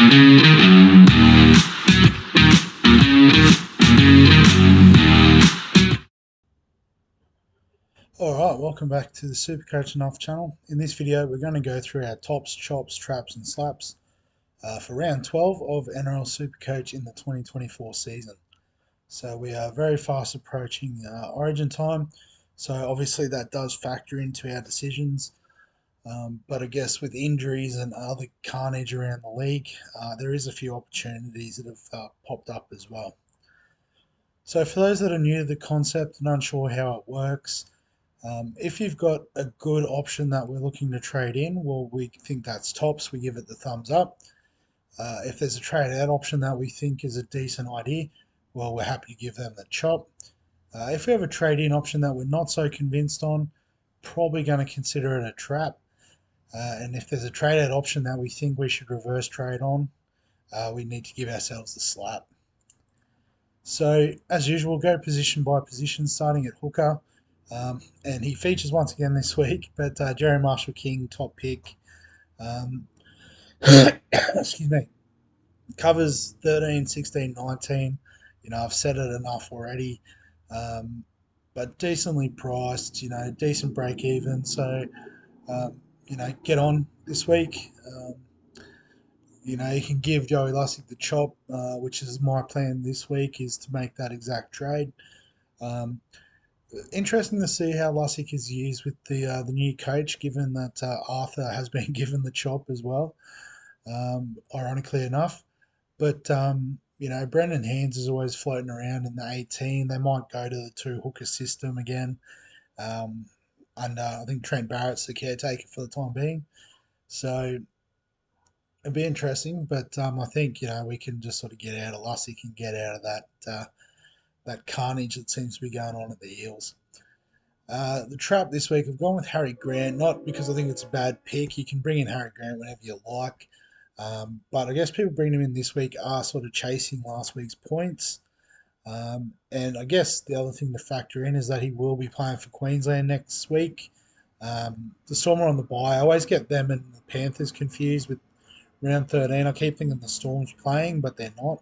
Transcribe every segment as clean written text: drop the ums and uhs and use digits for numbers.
Alright, welcome back to the SuperCoach and Off channel. In this video we're going to go through our tops, chops, traps and slaps for round 12 of NRL SuperCoach in the 2024 season. So we are very fast approaching Origin time, so obviously that does factor into our decisions. But I guess with injuries and other carnage around the league, there is a few opportunities that have popped up as well. So for those that are new to the concept and unsure how it works, if you've got a good option that we're looking to trade in, well, we think that's tops, we give it the thumbs up. If there's a trade out option that we think is a decent idea, well, we're happy to give them the chop. If we have a trade in option that we're not so convinced on, probably going to consider it a trap. And if there's a trade out option that we think we should reverse trade on, we need to give ourselves the slap. So as usual, go position by position, starting at hooker. And he features once again this week, but Jerry Marshall King, top pick. Excuse me. Covers 13, 16, 19. I've said it enough already. But decently priced, decent break even. So, get on this week. You can give Joey Lussick the chop, which is my plan this week, is to make that exact trade. Interesting to see how Lussick is used with the new coach, given that Arthur has been given the chop as well, ironically enough. But, Brendan Hands is always floating around in the 18. They might go to the two hooker system again. And I think Trent Barrett's the caretaker for the time being. So it'll be interesting. But I think, we can just sort of get out of Lussick and get out of that carnage that seems to be going on at the Eels. The trap this week, I've gone with Harry Grant, not because I think it's a bad pick. You can bring in Harry Grant whenever you like. But I guess people bringing him in this week are sort of chasing last week's points. And I guess the other thing to factor in is that he will be playing for Queensland next week. The Storm are on the bye. I always get them and the Panthers confused with round 13. I keep thinking the Storm's playing, but they're not.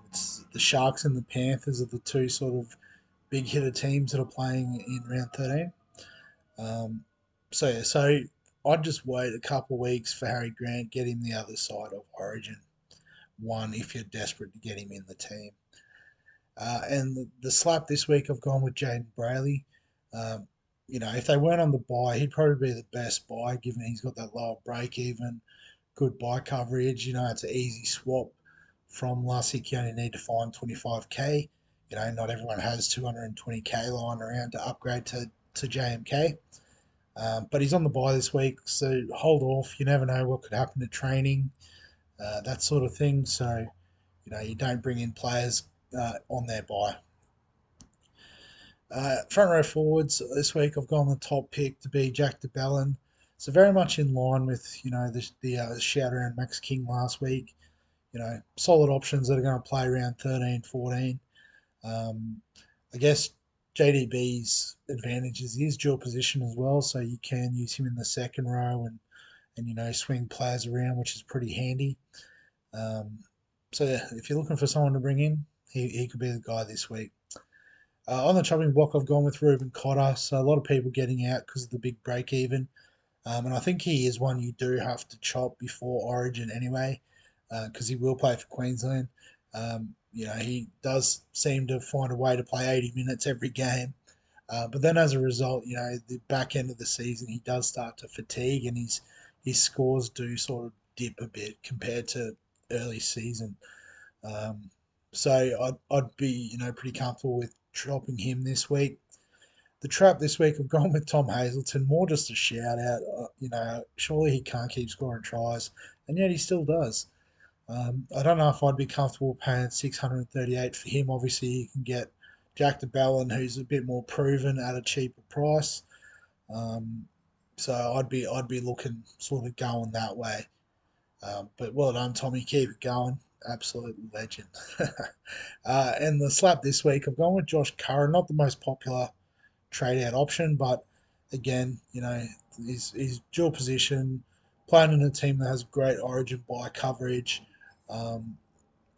It's the Sharks and the Panthers are the two sort of big hitter teams that are playing in round 13. So I'd just wait a couple of weeks for Harry Grant, get him the other side of Origin 1 if you're desperate to get him in the team. And the slap this week, I've gone with Jaden Brayley. If they weren't on the bye, he'd probably be the best buy, given he's got that lower break even, good buy coverage. It's an easy swap from Lussick. You only need to find 25k. Not everyone has 220k lying around to upgrade to JMK. But he's on the bye this week, so hold off. You never know what could happen to training, that sort of thing. So, you don't bring in players on their bye. Front row forwards this week, I've gone the top pick to be Jack de Belin. So very much in line with the shout around Max King last week. Solid options that are going to play around 13, 14. I guess JDB's advantage is his dual position as well, so you can use him in the second row and swing players around, which is pretty handy. So yeah, if you're looking for someone to bring in, he could be the guy this week. On the chopping block, I've gone with Ruben Cotter, so a lot of people getting out because of the big break even. And I think he is one you do have to chop before Origin anyway, because he will play for Queensland. He does seem to find a way to play 80 minutes every game. But then as a result, the back end of the season, he does start to fatigue and his scores do sort of dip a bit compared to early season. So I'd be, pretty comfortable with chopping him this week. The trap this week, I've gone with Tom Hazelton, more just a shout out. Surely he can't keep scoring tries, and yet he still does. I don't know if I'd be comfortable paying 638 for him. Obviously, you can get Jack de Belin, who's a bit more proven at a cheaper price. So I'd be looking sort of going that way. But well done, Tommy. Keep it going. Absolute legend. And the slap this week, I've gone with Josh Curran. Not the most popular trade out option, but again, his dual position, playing in a team that has great origin bye coverage. Um,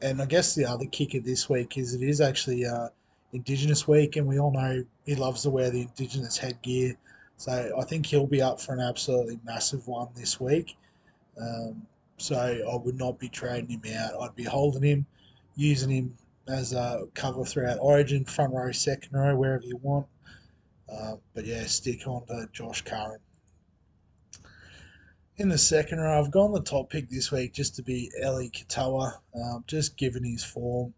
and I guess the other kicker this week is it is actually Indigenous week, and we all know he loves to wear the Indigenous headgear. So I think he'll be up for an absolutely massive one this week. Um, so I would not be trading him out. I'd be holding him, using him as a cover throughout Origin, front row, second row, wherever you want. But yeah, stick on to Josh Curran. In the second row, I've gone the top pick this week just to be Eli Katoa. Just given his form,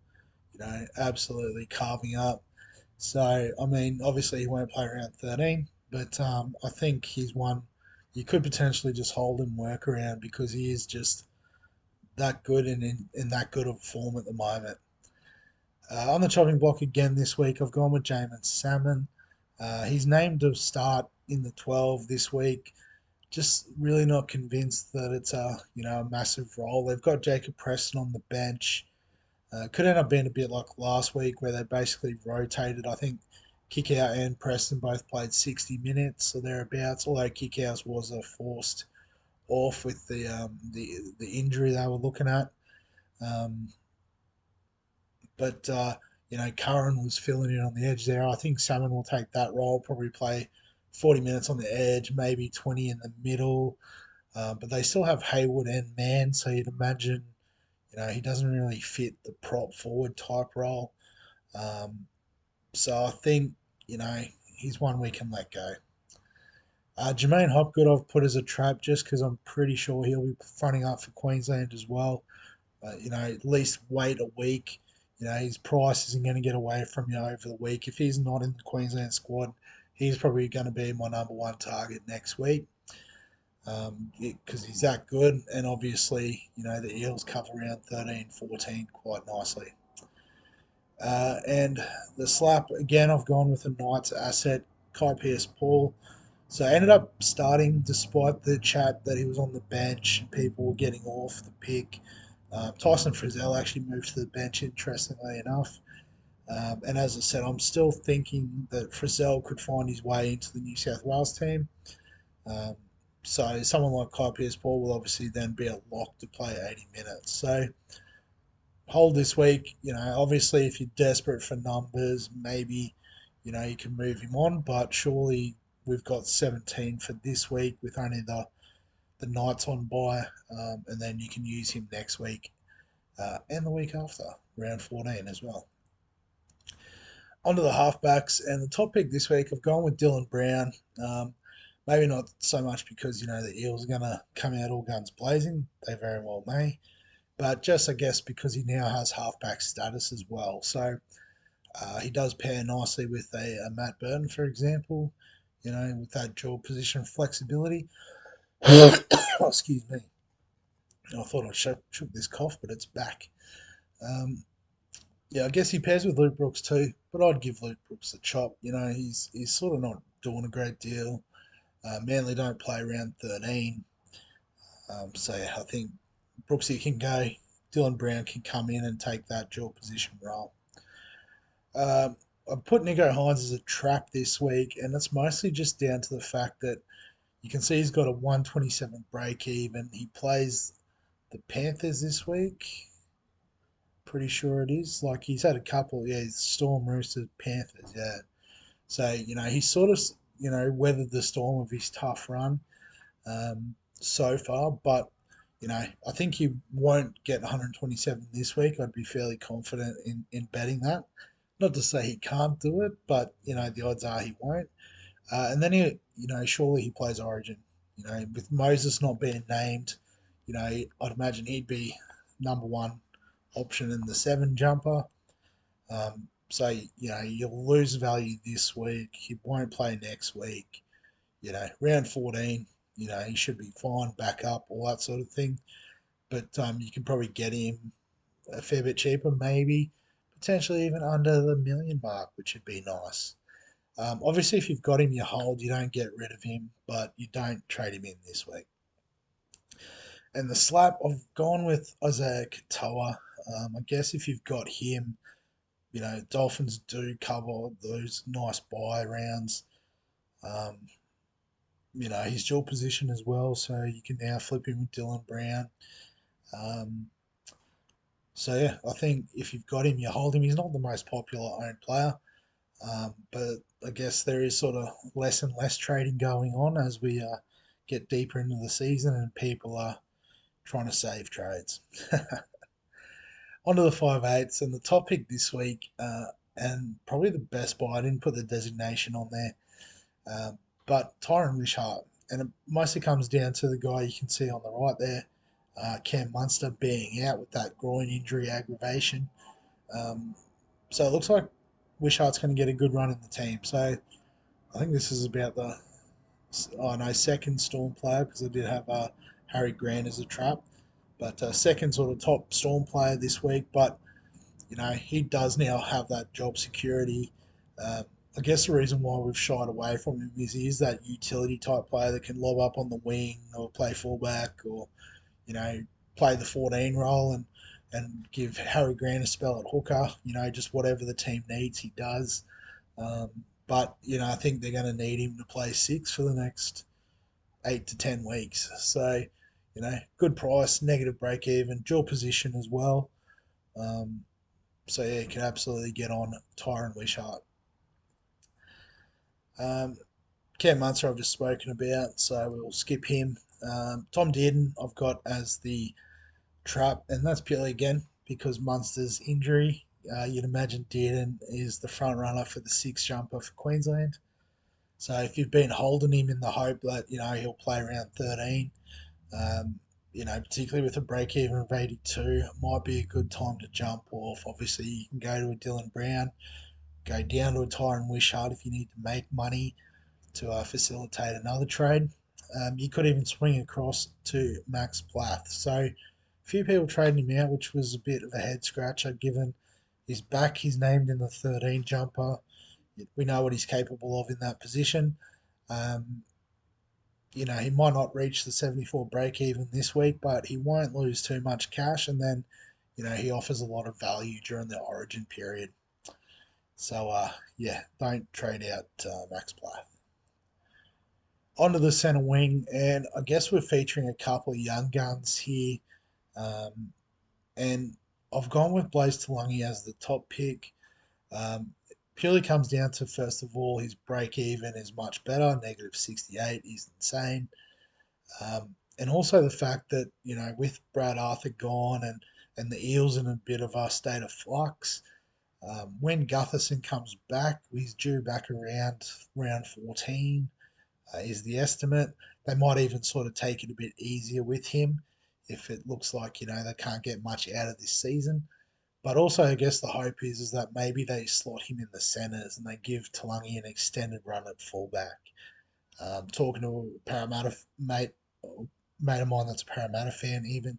absolutely carving up. So, I mean, obviously he won't play around 13, but I think he's one you could potentially just hold and work around because he is just that good and in that good of form at the moment. On the chopping block again this week, I've gone with Jamin Salmon. He's named to start in the 12 this week. Just really not convinced that it's a massive role. They've got Jacob Preston on the bench. Could end up being a bit like last week where they basically rotated. I think Kickout and Preston both played 60 minutes or thereabouts. Although Kickout was a forced off with the injury they were looking at. Um, but Curran was filling in on the edge there. I think Salmon will take that role, probably play 40 minutes on the edge, maybe 20 in the middle. But they still have Hayward and Mann, so you'd imagine, he doesn't really fit the prop forward type role. Um, so I think, he's one we can let go. Jermaine Hopgood I've put as a trap just because I'm pretty sure he'll be fronting up for Queensland as well. At least wait a week. His price isn't going to get away from you over the week. If he's not in the Queensland squad, he's probably going to be my number one target next week because he's that good. And obviously, the Eels cover around 13, 14 quite nicely. And the slap, again, I've gone with a Knights asset, Kai Pearce-Paul. So I ended up starting despite the chat that he was on the bench and people were getting off the pick. Tyson Frizzell actually moved to the bench, interestingly enough. And as I said, I'm still thinking that Frizzell could find his way into the New South Wales team. Um, so someone like Kai Pearce-Paul will obviously then be a lock to play 80 minutes. So hold this week. Obviously, if you're desperate for numbers, maybe, you can move him on. But surely we've got 17 for this week with only the Knights on bye, and then you can use him next week and the week after, round 14 as well. Onto the halfbacks, and the top pick this week, I've gone with Dylan Brown. Maybe not so much because, the Eels are going to come out all guns blazing. They very well may. But just, I guess, because he now has halfback status as well. So he does pair nicely with a Matt Burton, for example, with that dual position flexibility. Oh, excuse me. I thought I shook this cough, but it's back. Um, yeah, I guess he pairs with Luke Brooks too, but I'd give Luke Brooks a chop. He's sort of not doing a great deal. Manly don't play around 13. So yeah, I think Brooksy can go. Dylan Brown can come in and take that dual position role. I put Nico Hines as a trap this week, and it's mostly just down to the fact that you can see he's got a 127 break even. He plays the Panthers this week. Pretty sure it is. Like he's had a couple, yeah, Storm, Roosters, Panthers, yeah. So, he's sort of, weathered the storm of his tough run so far, but, I think he won't get 127 this week. I'd be fairly confident in betting that. Not to say he can't do it, but, the odds are he won't. And then surely he plays Origin. With Moses not being named, I'd imagine he'd be number one option in the seven jumper. So you'll lose value this week. He won't play next week. Round 14. He should be fine, back up, all that sort of thing. But you can probably get him a fair bit cheaper, maybe potentially even under the million mark, which would be nice. Obviously, if you've got him, you hold. You don't get rid of him, but you don't trade him in this week. And the slap, I've gone with Isaiah Katoa. I guess if you've got him, Dolphins do cover those nice buy rounds. Um, He's dual position as well, so you can now flip him with Dylan Brown. Um, so yeah, I think if you've got him, you hold him. He's not the most popular owned player, but I guess there is sort of less and less trading going on as we get deeper into the season and people are trying to save trades. Onto the 5/8s and the topic this week, and probably the best buy. I didn't put the designation on there, but Tyron Wishart, and it mostly comes down to the guy you can see on the right there, Cam Munster being out with that groin injury aggravation. Um, so it looks like Wishart's going to get a good run in the team. So I think this is about the second Storm player because I did have Harry Grant as a trap, but second sort of top Storm player this week. But he does now have that job security. Um, I guess the reason why we've shied away from him is he is that utility type player that can lob up on the wing or play fullback or you know play the 14 role and give Harry Grant a spell at hooker. Just whatever the team needs, he does. Um, but I think they're going to need him to play six for the next 8 to 10 weeks. So good price, negative break even, dual position as well. Um, so yeah, you can absolutely get on Tyron Wishart. Um, Cam Munster I've just spoken about, so we'll skip him. Tom Dearden I've got as the trap, and that's purely again because Munster's injury. You'd imagine Dearden is the front runner for the six jumper for Queensland. So if you've been holding him in the hope that he'll play around 13, um, particularly with a break even of 82, it might be a good time to jump off. Obviously, you can go to a Dylan Brown, go down to a Tyron Wishart if you need to make money to facilitate another trade. You could even swing across to Max Plath. So a few people trading him out, which was a bit of a head scratcher given he's back. He's named in the 13 jumper. We know what he's capable of in that position. Um, he might not reach the 74 break even this week, but he won't lose too much cash. And then, he offers a lot of value during the origin period. So, yeah, don't trade out Max Plath. Onto the centre wing, and I guess we're featuring a couple of young guns here. Um, and I've gone with Blaze Talungi as the top pick. Purely comes down to, first of all, his break even is much better, negative 68 is insane. And also the fact that, with Brad Arthur gone and the Eels in a bit of a state of flux, when Gutherson comes back, he's due back around round 14, is the estimate. They might even sort of take it a bit easier with him if it looks like, they can't get much out of this season. But also, I guess the hope is that maybe they slot him in the centres and they give Talangi an extended run at fullback. Talking to a Parramatta mate of mine that's a Parramatta fan, even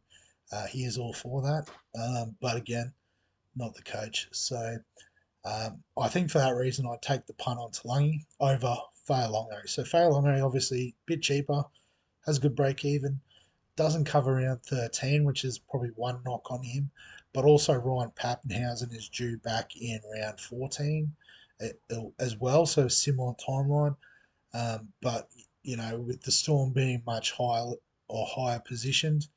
he is all for that. But again, not the coach. So I think for that reason, I'd take the punt on Talangi over Fa'alongo. So Fa'alongo, obviously, a bit cheaper, has a good break even, doesn't cover around 13, which is probably one knock on him. But also Ryan Pappenhausen is due back in round 14 as well, so similar timeline. But with the Storm being much higher or higher positioned,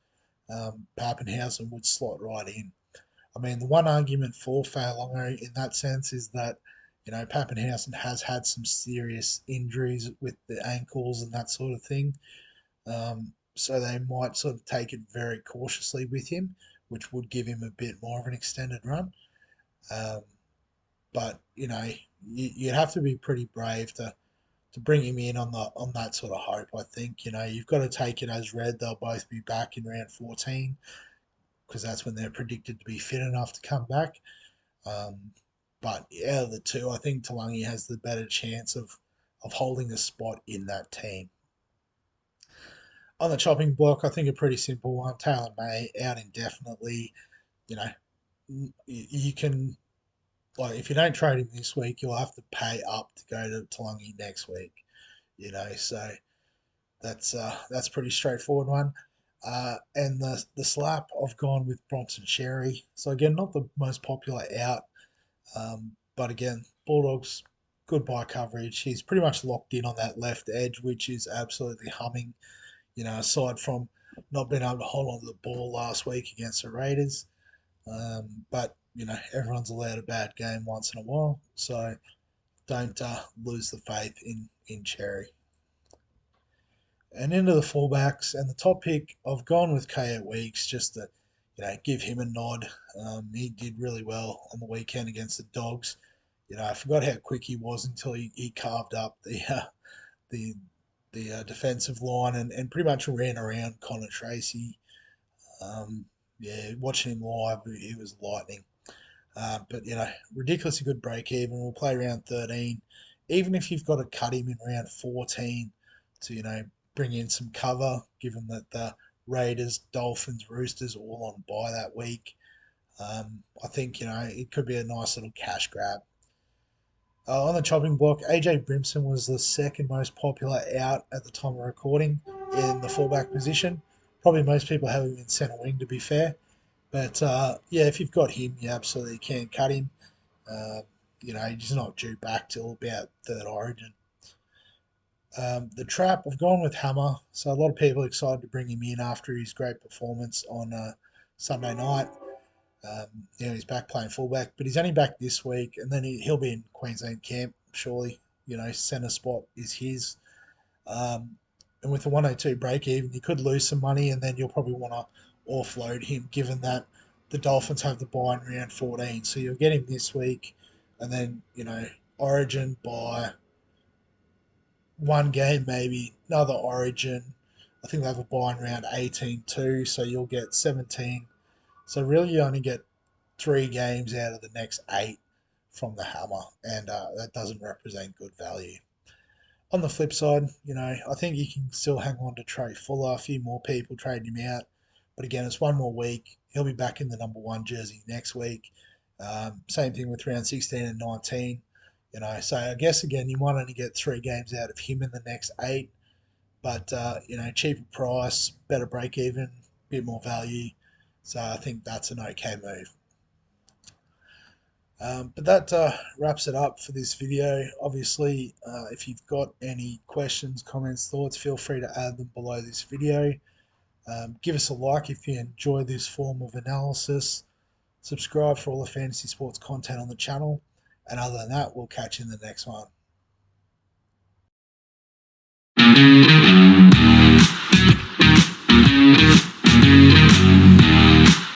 Pappenhausen would slot right in. I mean, the one argument for Fa'alongo in that sense is that Pappenhausen has had some serious injuries with the ankles and that sort of thing. So they might sort of take it very cautiously with him, which would give him a bit more of an extended run. Um, but you'd have to be pretty brave to bring him in on that sort of hope. I think you've got to take it as read. They'll both be back in round 14 because that's when they're predicted to be fit enough to come back. Um, but out of the two, I think Talangi has the better chance of holding a spot in that team. On the chopping block, I think a pretty simple one. Taylor May out indefinitely. You know, you can if you don't trade him this week, you'll have to pay up to go to Talangi next week. So that's pretty straightforward one. And the slap, I've gone with Bronson Sherry. So again, not the most popular out, but again, Bulldogs good bye coverage. He's pretty much locked in on that left edge, which is absolutely humming. Aside from not being able to hold on to the ball last week against the Raiders. But everyone's allowed a bad game once in a while, so don't lose the faith in Cherry. And into the fullbacks and the top pick, I've gone with KO Weeks just to give him a nod. He did really well on the weekend against the Dogs. I forgot how quick he was until he carved up the defensive line and pretty much ran around Connor Tracy. Yeah, watching him live, he was lightning. But ridiculously good break even. We'll play round 13. Even if you've got to cut him in round 14 to bring in some cover, given that the Raiders, Dolphins, Roosters all on bye that week. I think it could be a nice little cash grab. On the chopping block, AJ Brimson was the second most popular out at the time of recording in the fullback position. Probably most people have him in centre wing, to be fair. But yeah, if you've got him, you absolutely can cut him. Uh, he's not due back till about third origin. The trap, I've gone with Hammer. So a lot of people are excited to bring him in after his great performance on Sunday night. He's back playing fullback, but he's only back this week, and then he'll be in Queensland camp, surely. Centre spot is his. And with the 102 break even, you could lose some money, and then you'll probably want to offload him, given that the Dolphins have the bye in round 14. So you'll get him this week, and then, Origin by one game, maybe another Origin. I think they have a bye in round 18 too, so you'll get 17. So really, you only get 3 games out of the next 8 from the Hammer, and that doesn't represent good value. On the flip side, I think you can still hang on to Trey Fuller. A few more people trade him out. But again, it's one more week. He'll be back in the number 1 jersey next week. Same thing with round 16 and 19. So I guess, again, you might only get 3 games out of him in the next 8. But, cheaper price, better break even, bit more value. So I think that's an okay move. But that wraps it up for this video. Obviously, if you've got any questions, comments, thoughts, feel free to add them below this video. Give us a like if you enjoy this form of analysis. Subscribe for all the fantasy sports content on the channel. And other than that, we'll catch you in the next one.